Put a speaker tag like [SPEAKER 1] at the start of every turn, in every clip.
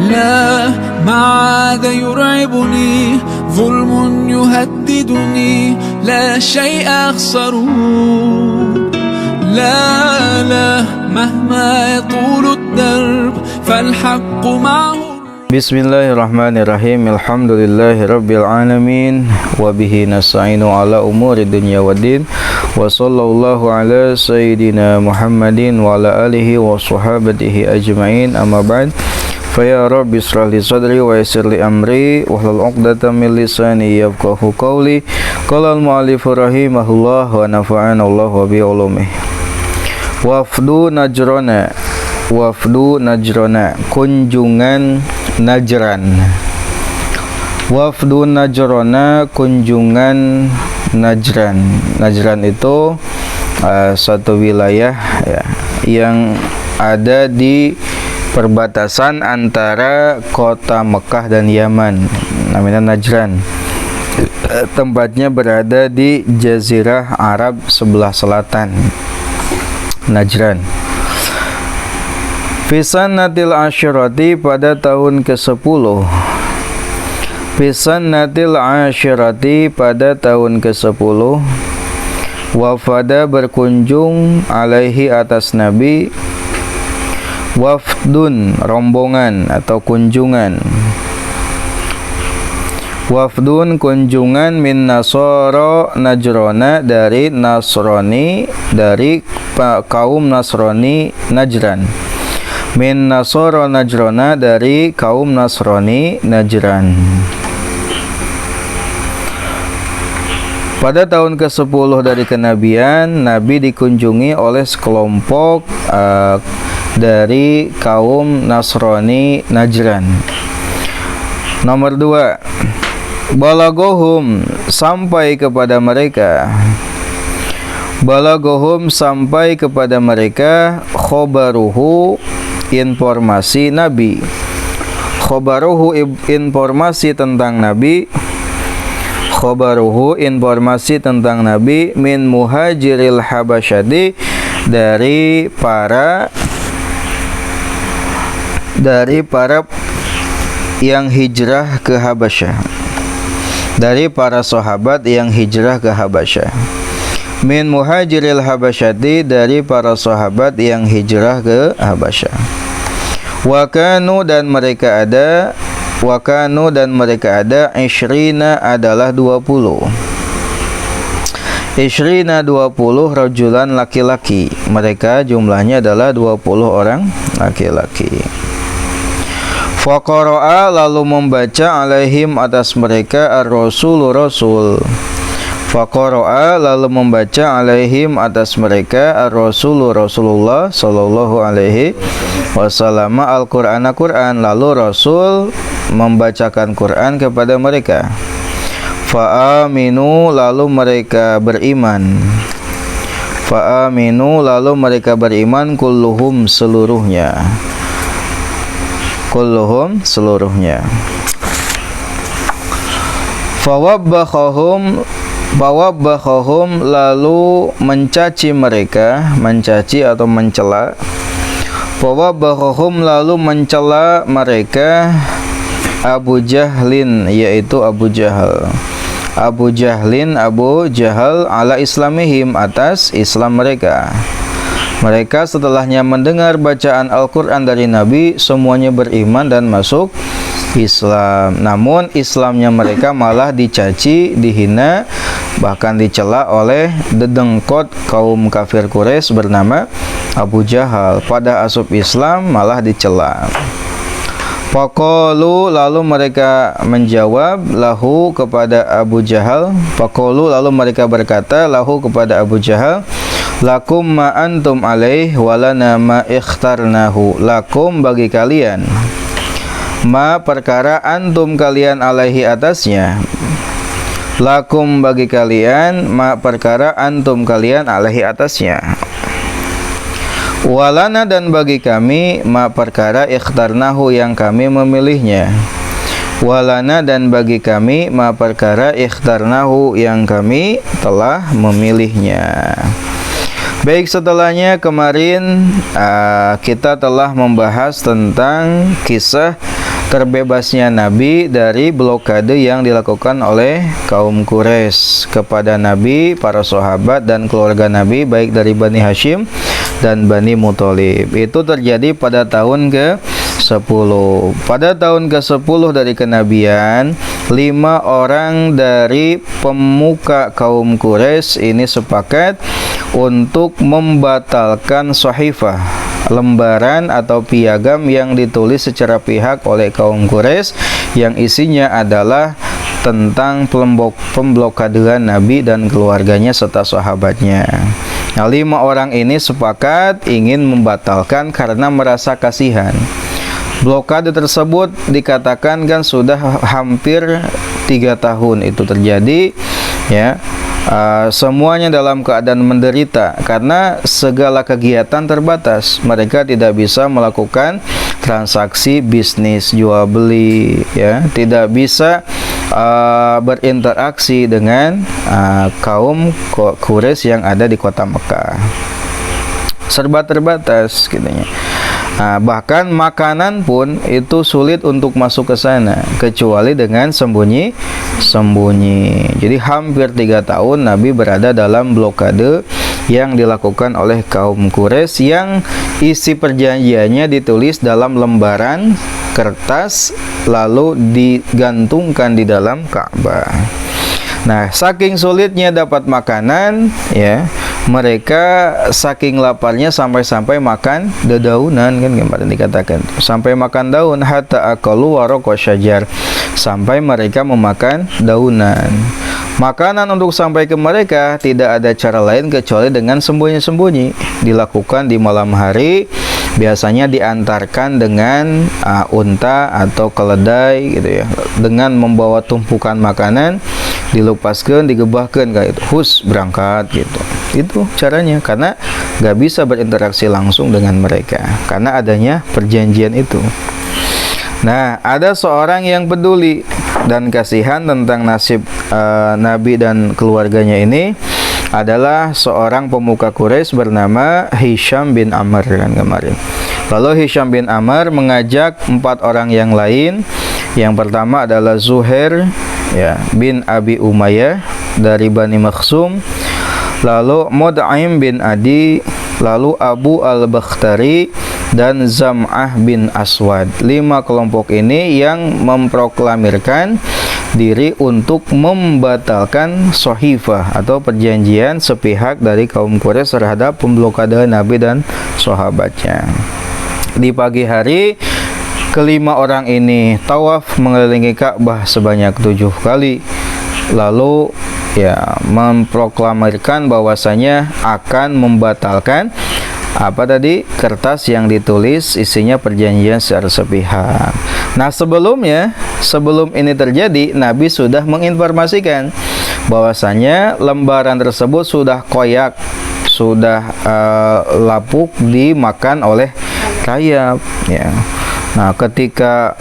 [SPEAKER 1] لا ما عاد يرعبني ظلم يهددني لا شيء أخسره لا مهما يطول الدرب فالحق معه.
[SPEAKER 2] Bismillahirrahmanirrahim. Alhamdulillahirabbil alamin wa bihi nasta'inu ala umuri dunya waddin. Wa sallallahu ala sayyidina Muhammadin wa ala alihi wa sahbihi ajmain. Amma ba'd. Fa ya rabbi ishrah li sadri wa yassir li amri wahlul 'uqdatam min lisani yafqahu qawli. Qala al-mu'allif rahimahullah wa nafa'ana Allah wa bi ulumihi. Wafdu Najrana, kunjungan Najran. Wafdu Najrana, kunjungan Najran. Najran itu suatu wilayah ya, yang ada di perbatasan antara kota Mekah dan Yaman, namanya Najran. Tempatnya berada di Jazirah Arab sebelah selatan, Najran. Fisanatil asyirati, pada tahun ke-10. Fisanatil asyirati, pada tahun ke-10. Wafada, berkunjung, alaihi, atas Nabi. Wafdun, rombongan atau kunjungan. Wafdun, kunjungan, min Nasara Najrona, dari Nasrani, dari kaum Nasrani Najran. Min Nasara Najrona, dari kaum Nasrani Najran. Pada tahun ke-10 dari kenabian, Nabi dikunjungi oleh sekelompok dari kaum Nasrani Najran. Nomor 2, balagohum, sampai kepada mereka. Balagohum, sampai kepada mereka, khobaruhu, informasi Nabi. Khobaruhu, informasi tentang Nabi. Khobaruhu, informasi tentang Nabi, min muhajiril habasyadi, dari para yang hijrah ke Habasyah, dari para sahabat yang hijrah ke Habasyah. Min muhajiril habasyati, dari para sahabat yang hijrah ke Habasyah. Wakanu, dan mereka ada. Wakanu, dan mereka ada. Ishrina, adalah 20. Ishrina, 20. Rajulan, laki-laki. Mereka jumlahnya adalah 20 orang laki-laki. Faqara'a, lalu membaca, alaihim, atas mereka, ar-rasul, rasul. Faqara'a, lalu membaca, alaihim, atas mereka, ar-rasul, Rasulullah sallallahu alaihi wasallam, al-Qur'an, Qur'an. Lalu Rasul membacakan Qur'an kepada mereka. Fa'aminu, lalu mereka beriman. Fa'aminu, lalu mereka beriman, kulluhum, seluruhnya. Kulluhum, seluruhnya. Fawabbahum, lalu mencaci mereka, mencaci atau mencela. Fawabbahum, lalu mencela mereka, Abu Jahlin, yaitu Abu Jahal. Abu Jahlin, Abu Jahal, ala islamihim, atas Islam mereka. Mereka setelahnya mendengar bacaan Al-Quran dari Nabi, semuanya beriman dan masuk Islam. Namun Islamnya mereka malah dicaci, dihina, bahkan dicela oleh dedengkot kaum kafir Quraisy bernama Abu Jahal. Pada asup Islam malah dicela. Faqalu, lalu mereka menjawab, lahu, kepada Abu Jahal. Faqalu, lalu mereka berkata, lahu, kepada Abu Jahal, lakum ma antum alaih walana ma ikhtarnahu. Lakum, bagi kalian, ma, perkara, antum, kalian, alaihi, atasnya. Lakum, bagi kalian, ma, perkara, antum, kalian, alaihi, atasnya. Walana, dan bagi kami, ma, perkara, ikhtarnahu, yang kami memilihnya. Walana, dan bagi kami, ma, perkara, ikhtarnahu, yang kami telah memilihnya. Baik, setelahnya kemarin kita telah membahas tentang kisah terbebasnya Nabi dari blokade yang dilakukan oleh kaum Quraisy kepada Nabi, para sahabat dan keluarga Nabi baik dari Bani Hashim dan Bani Muthalib. Itu terjadi pada tahun ke-10. Pada tahun ke-10 dari kenabian, 5 orang dari pemuka kaum Quraisy ini sepakat untuk membatalkan sahifah, lembaran atau piagam yang ditulis secara pihak oleh kaum Quraisy yang isinya adalah tentang pemblokadean Nabi dan keluarganya serta sahabatnya. Nah, 5 orang ini sepakat ingin membatalkan karena merasa kasihan. Blokade tersebut dikatakan kan sudah hampir 3 tahun itu terjadi, ya. Semuanya dalam keadaan menderita karena segala kegiatan terbatas. Mereka tidak bisa melakukan transaksi bisnis jual beli, ya, tidak bisa berinteraksi dengan kaum Quraisy yang ada di kota Mekah. Serba terbatas katanya. Bahkan makanan pun itu sulit untuk masuk ke sana kecuali dengan sembunyi-sembunyi. Jadi hampir 3 tahun Nabi berada dalam blokade yang dilakukan oleh kaum Quraisy yang isi perjanjiannya ditulis dalam lembaran kertas lalu digantungkan di dalam Ka'bah. Nah, saking sulitnya dapat makanan, ya, mereka saking laparnya sampai-sampai makan dedaunan, kan kemarin dikatakan. Sampai makan daun, hatta akalu waraqo syajar. Sampai mereka memakan daunan. Makanan untuk sampai ke mereka tidak ada cara lain kecuali dengan sembunyi-sembunyi. Dilakukan di malam hari, biasanya diantarkan dengan unta atau keledai gitu ya. Dengan membawa tumpukan makanan, dilupaskan, digebahkan kayak itu, hus berangkat gitu. Itu caranya, karena nggak bisa berinteraksi langsung dengan mereka karena adanya perjanjian itu. Nah, ada seorang yang peduli dan kasihan tentang nasib Nabi dan keluarganya ini adalah seorang pemuka Quraisy bernama Hisham bin Amr kan kemarin. Lalu Hisham bin Amr mengajak 4 orang yang lain. Yang pertama adalah Zuhair, ya, bin Abi Umayyah dari Bani Makhzum, lalu Mud'im bin Adi, lalu Abu al-Bakhtari dan Zam'ah bin Aswad. 5 kelompok ini yang memproklamirkan diri untuk membatalkan sahifah atau perjanjian sepihak dari kaum Quraisy terhadap pemblokadaan Nabi dan sahabatnya. Di pagi hari, kelima orang ini tawaf mengelilingi Ka'bah sebanyak 7 kali. Lalu ya memproklamirkan bahwasanya akan membatalkan apa tadi, kertas yang ditulis isinya perjanjian secara sepihak. Nah, sebelum ini terjadi, Nabi sudah menginformasikan bahwasanya lembaran tersebut sudah koyak, sudah lapuk dimakan oleh rayap, ya. Nah, ketika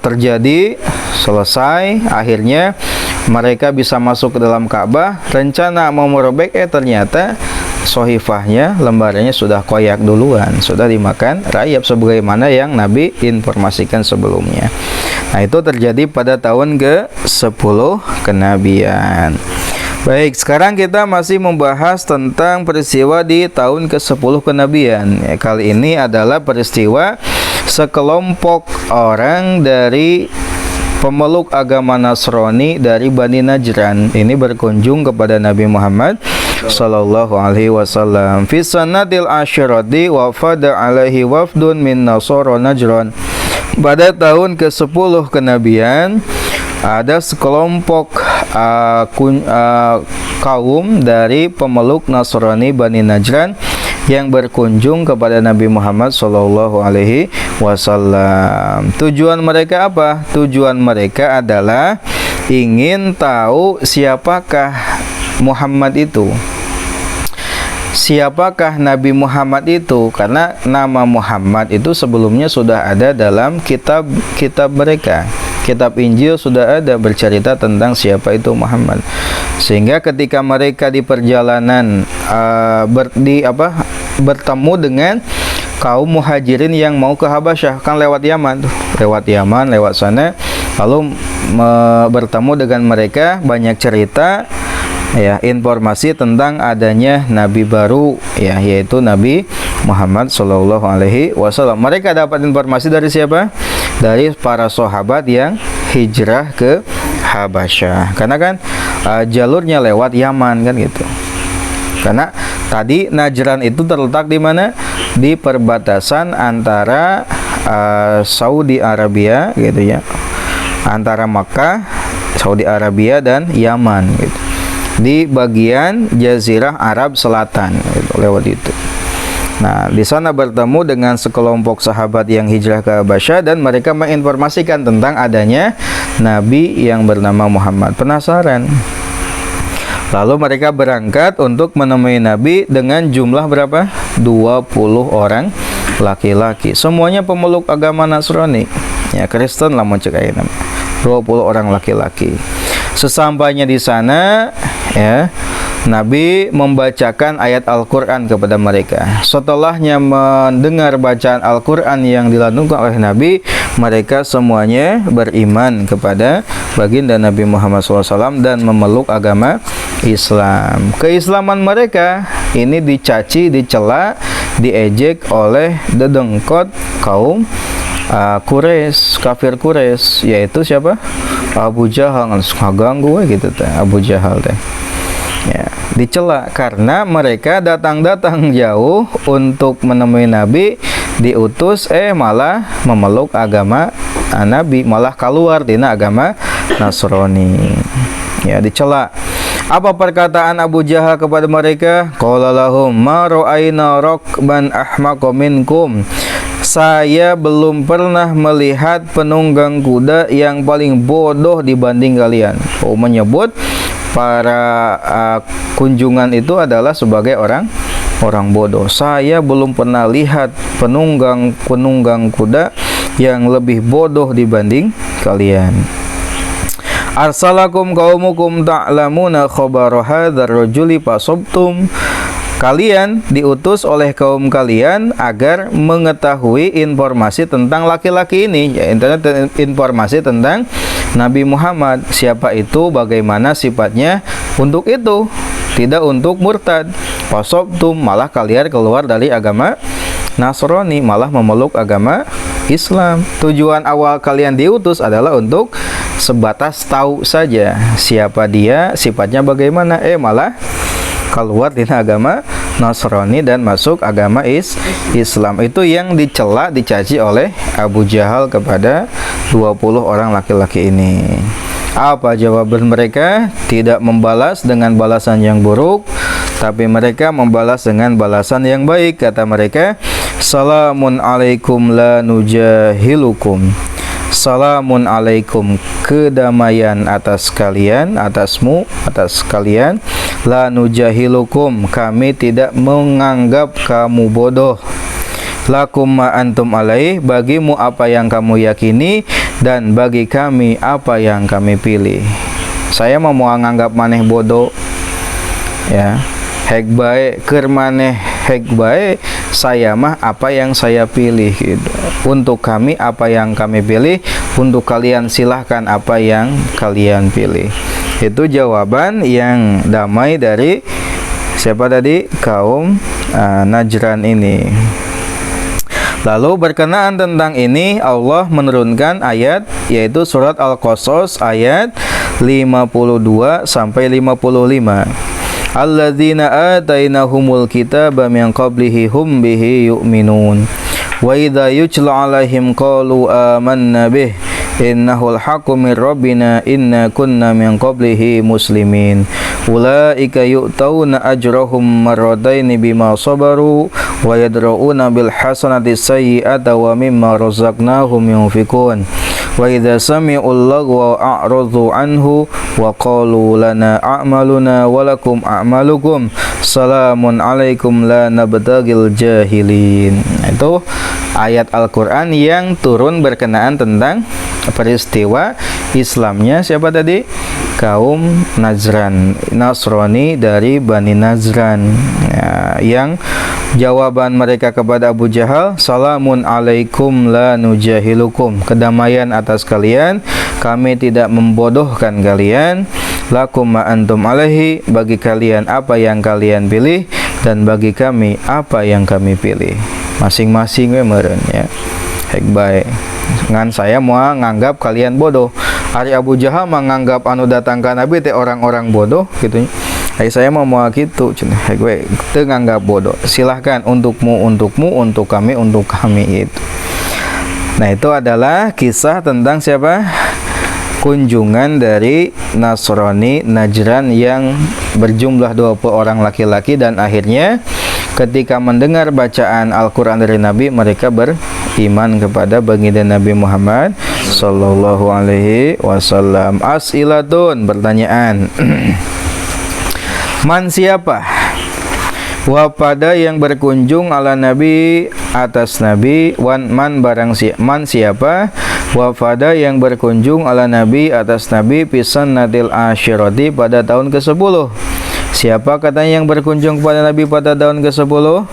[SPEAKER 2] terjadi, selesai, akhirnya mereka bisa masuk ke dalam Ka'bah. Rencana mau merobek, ternyata sohifahnya, lembarannya sudah koyak duluan, sudah dimakan rayap sebagaimana yang Nabi informasikan sebelumnya. Nah, itu terjadi pada tahun ke-10 kenabian. Baik, sekarang kita masih membahas tentang peristiwa di tahun ke-10 kenabian. Ya, kali ini adalah peristiwa sekelompok orang dari pemeluk agama Nasrani dari Bani Najran ini berkunjung kepada Nabi Muhammad sallallahu alaihi wasallam. Fi sanatil asyirati wafada alaihi wafdun min Nasara Najran. Pada tahun ke-10 kenabian ada sekelompok kaum dari pemeluk Nasrani Bani Najran yang berkunjung kepada Nabi Muhammad sallallahu alaihi wasallam. Tujuan mereka apa? Tujuan mereka adalah ingin tahu siapakah Muhammad itu. Siapakah Nabi Muhammad itu? Karena nama Muhammad itu sebelumnya sudah ada dalam kitab mereka. Kitab Injil sudah ada bercerita tentang siapa itu Muhammad. Sehingga ketika mereka di perjalanan bertemu dengan kaum muhajirin yang mau ke Habasyah, kan lewat Yaman tuh. Lewat Yaman, lewat sana, lalu bertemu dengan mereka, banyak cerita ya, informasi tentang adanya nabi baru ya, yaitu Nabi Muhammad sallallahu alaihi wasallam. Mereka dapat informasi dari siapa? Dari para sahabat yang hijrah ke Habasyah. Karena kan jalurnya lewat Yaman kan gitu. Karena tadi Najran itu terletak di mana? Di perbatasan antara Saudi Arabia gitu ya. Antara Makkah, Saudi Arabia dan Yaman gitu. Di bagian Jazirah Arab Selatan gitu, lewat itu. Nah, di sana bertemu dengan sekelompok sahabat yang hijrah ke Habasyah dan mereka menginformasikan tentang adanya nabi yang bernama Muhammad. Penasaran. Lalu mereka berangkat untuk menemui Nabi dengan jumlah berapa? 20 orang laki-laki. Semuanya pemeluk agama Nasrani. Ya, Kristen lah mau cekai nama. 20 orang laki-laki. Sesampainya di sana, ya, Nabi membacakan ayat Al-Quran kepada mereka. Setelahnya mendengar bacaan Al-Quran yang dilantunkan oleh Nabi, mereka semuanya beriman kepada baginda Nabi Muhammad SAW dan memeluk agama Islam. Keislaman mereka ini dicaci, dicela, diejek oleh dedengkot kaum Quraisy, kafir Quraisy, yaitu siapa? Abu Jahal. Ngaganggu gitu teh, Abu Jahal teh. Ya, dicela karena mereka datang-datang jauh untuk menemui Nabi, diutus malah memeluk agama Nabi, malah keluar dina agama Nasrani. Ya, dicela. Apa perkataan Abu Jahal kepada mereka? Qala lahum ma ra'ayna rakban ahmaqa minkum. Saya belum pernah melihat penunggang kuda yang paling bodoh dibanding kalian. Oh, menyebut para kunjungan itu adalah sebagai orang bodoh. Saya belum pernah lihat penunggang kuda yang lebih bodoh dibanding kalian. Arsalakum qaumukum ta'lamuna khabara hadzal rajuli fasabtum. Kalian diutus oleh kaum kalian agar mengetahui informasi tentang laki-laki ini, ya, informasi tentang Nabi Muhammad, siapa itu, bagaimana sifatnya, untuk itu, tidak untuk murtad. Fasabtum, malah kalian keluar dari agama Nasrani, malah memeluk agama Islam. Tujuan awal kalian diutus adalah untuk sebatas tahu saja siapa dia, sifatnya bagaimana, malah keluar dari agama Nasrani dan masuk agama Islam. Itu yang dicela, dicaci oleh Abu Jahal kepada 20 orang laki-laki ini. Apa jawaban mereka? Tidak membalas dengan balasan yang buruk, tapi mereka membalas dengan balasan yang baik. Kata mereka, salamun alaikum la nujahilukum. Salamun alaikum, kedamaian atas kalian, atasmu, atas kalian. La nujahilukum, kami tidak menganggap kamu bodoh. Lakum ma antum alaih, bagimu apa yang kamu yakini, dan bagi kami apa yang kami pilih. Saya mau menganggap maneh bodoh, ya, hek bae, keur maneh hek bae, saya mah apa yang saya pilih gitu. Untuk kami apa yang kami pilih, untuk kalian silahkan apa yang kalian pilih. Itu jawaban yang damai dari siapa tadi? Kaum Najran ini. Lalu berkenaan tentang ini Allah menurunkan ayat, yaitu surat Al-Qasas ayat 52 sampai 55. Alladzina atainahumul kitaba min qablihi hum bihi yu'minun. Wa idza yutla 'alaihim qalu amanna bih innahul haqqu mir rabbina inna kunna min qablihi muslimin. Ulaika yu'tauna ajrahum marrataini bima sabaru wa yadra'una bil hasanati sayyi'ata wa mimma razaqnahum yunfikun. Wa idza sami'ul lagwa a'radu anhu wa qalu lana a'maluna wa lakum a'malukum salamun alaikum la nabtagil jahilin. Itu ayat Al-Quran yang turun berkenaan tentang peristiwa Islamnya siapa tadi? kaum Najran, Nasrani dari Bani Najran, ya, yang jawaban mereka kepada Abu Jahal, salamun alaikum la nujahilukum, kedamaian atas kalian, kami tidak membodohkan kalian, lakum ma antum alaihi, bagi kalian apa yang kalian pilih, dan bagi kami apa yang kami pilih. Masing-masing we meureun ya. Hek bae. Ngan saya mau nganggap kalian bodoh. Ari Abu Jahal menganggap anu datang ka Nabi teh orang-orang bodoh gitu. Hai saya mau kitu cenah. Hek we teu nganggap bodoh. Silahkan untukmu, untuk kami gitu. Nah, itu adalah kisah tentang siapa? Kunjungan dari Nasrani Najran yang berjumlah 20 orang laki-laki, dan akhirnya ketika mendengar bacaan Al-Quran dari Nabi, mereka beriman kepada baginda Nabi Muhammad sallallahu alaihi wasallam. As'ilatun, pertanyaan. Man siapa? Wapada yang berkunjung ala Nabi, atas Nabi. Wan man barang man siapa? Wafada yang berkunjung ala Nabi, atas Nabi, pisan natil asyirati, pada tahun ke-10. Siapa katanya yang berkunjung kepada Nabi pada tahun ke-10?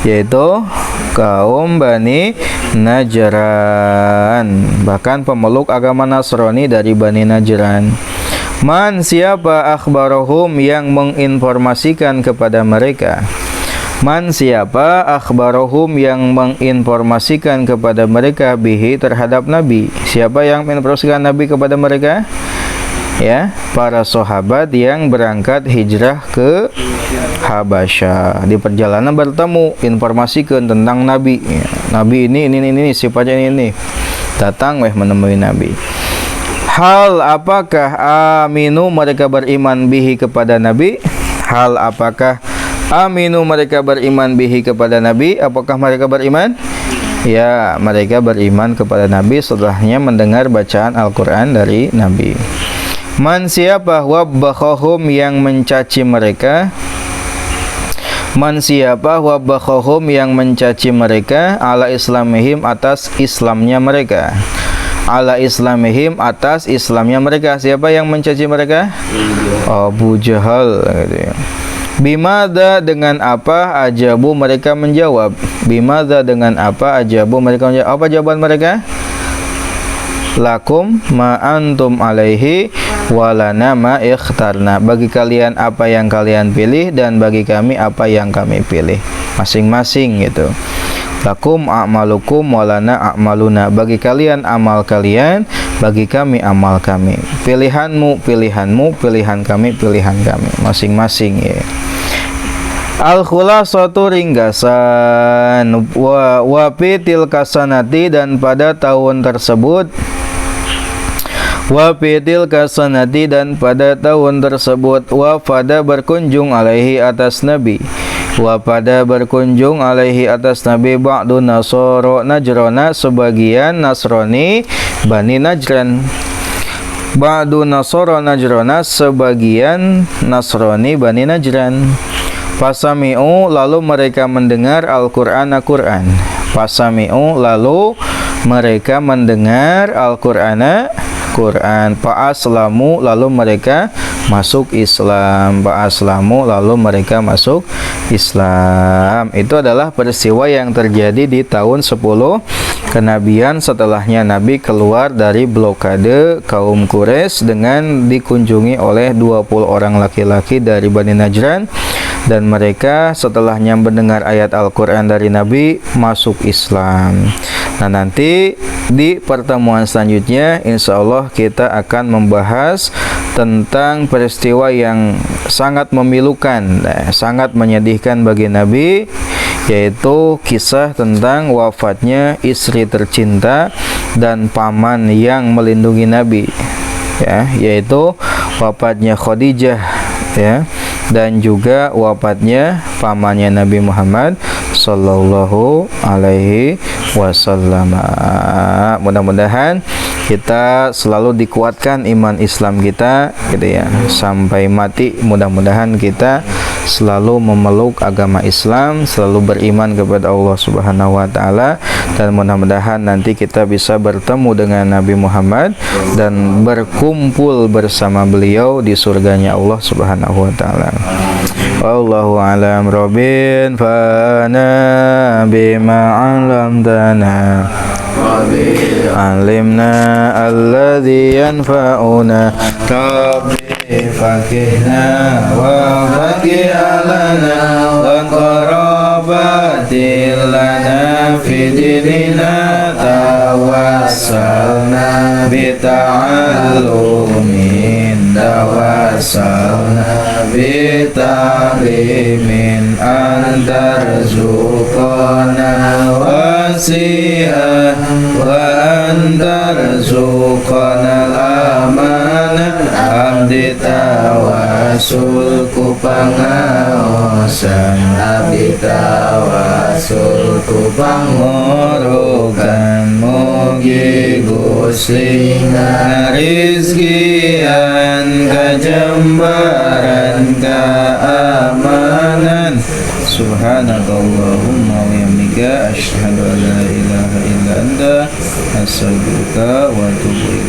[SPEAKER 2] Yaitu kaum Bani Najran, bahkan pemeluk agama Nasrani dari Bani Najran. Man siapa? Akhbarahum, yang menginformasikan kepada mereka. Man siapa? Akhbarahum, yang menginformasikan kepada mereka, bihi, terhadap Nabi. Siapa yang menginformasikan Nabi kepada mereka? Ya, para sahabat yang berangkat hijrah ke Habasyah. Di perjalanan bertemu, informasikan tentang Nabi. Ya, Nabi ini sifatnya ini. Datang menemui Nabi. Hal apakah aminu, mereka beriman bihi, kepada Nabi? Hal apakah aminu, mereka beriman bihi, kepada Nabi? Apakah mereka beriman? Ya, mereka beriman kepada Nabi setelahnya mendengar bacaan Al-Quran dari Nabi. Man siapa? Wabbakhahum, yang mencaci mereka. Man siapa? Wabbakhahum, yang mencaci mereka, ala islamihim, atas Islamnya mereka. Ala islamihim, atas Islamnya mereka. Siapa yang mencaci mereka? Abu Jahal gitu ya. Bimada, dengan apa? Ajabu, mereka menjawab. Bimada, dengan apa? Ajabu, mereka menjawab. Apa jawaban mereka? Lakum ma antum alaihi walana ma ikhtarna, bagi kalian apa yang kalian pilih, dan bagi kami apa yang kami pilih. Masing-masing gitu. Lakum a'malukum walana a'maluna, bagi kalian amal kalian, bagi kami amal kami. Pilihanmu pilihanmu, pilihan kami pilihan kami. Masing-masing ya. Al-khulasatu, ringgasan. Wa fitil kasanati, dan pada tahun tersebut. Wa fitil kasanati, dan pada tahun tersebut. Wafada, berkunjung alaihi, atas Nabi. Wafada, berkunjung alaihi, atas Nabi, ba'du nasoro najrona, sebagian Nasrani Bani Najran. Ba'du nasoro najrona, sebagian Nasrani Bani Najran. Fasami'u, lalu mereka mendengar Al-Quran. Fasami'u, lalu mereka mendengar Al-Quran. Fa'aslamu, lalu mereka masuk Islam. Fa'aslamu, lalu mereka masuk Islam. Itu adalah peristiwa yang terjadi di tahun 10 kenabian, setelahnya Nabi keluar dari blokade kaum Quraisy dengan dikunjungi oleh 20 orang laki-laki dari Bani Najran, dan mereka setelahnya mendengar ayat Al-Quran dari Nabi masuk Islam. Nah, nanti di pertemuan selanjutnya insya Allah kita akan membahas tentang peristiwa yang sangat memilukan, sangat menyedihkan bagi Nabi, yaitu kisah tentang wafatnya istri tercinta dan paman yang melindungi Nabi, ya, yaitu wafatnya Khadijah, ya, dan juga wafatnya pamannya Nabi Muhammad sallallahu alaihi wasallam. Mudah-mudahan kita selalu dikuatkan iman Islam kita gitu ya sampai mati. Mudah-mudahan kita selalu memeluk agama Islam, selalu beriman kepada Allah Subhanahu wa taala, dan mudah-mudahan nanti kita bisa bertemu dengan Nabi Muhammad dan berkumpul bersama beliau di surganya Allah Subhanahu wa taala. Wallahu a'lam robin fana bima 'allamtana alimna alladhi yanfa'una rabbi fakihna wa faqih alana wa qarabatil lana fi dinina tawassalna bi ta'allumin tawassalna bi ta'limin antarzuqana wasi'ah wa antarzuqana al-amanah abdi tawasul ku pangaosan abdi tawasul ku pangorokan mugi Gusti rizkian kajembaran keamanan. Subhanakallahumma wa bihamdika asyhadu an la ilaha illa anta astaghfiruka wa atubu ilaik.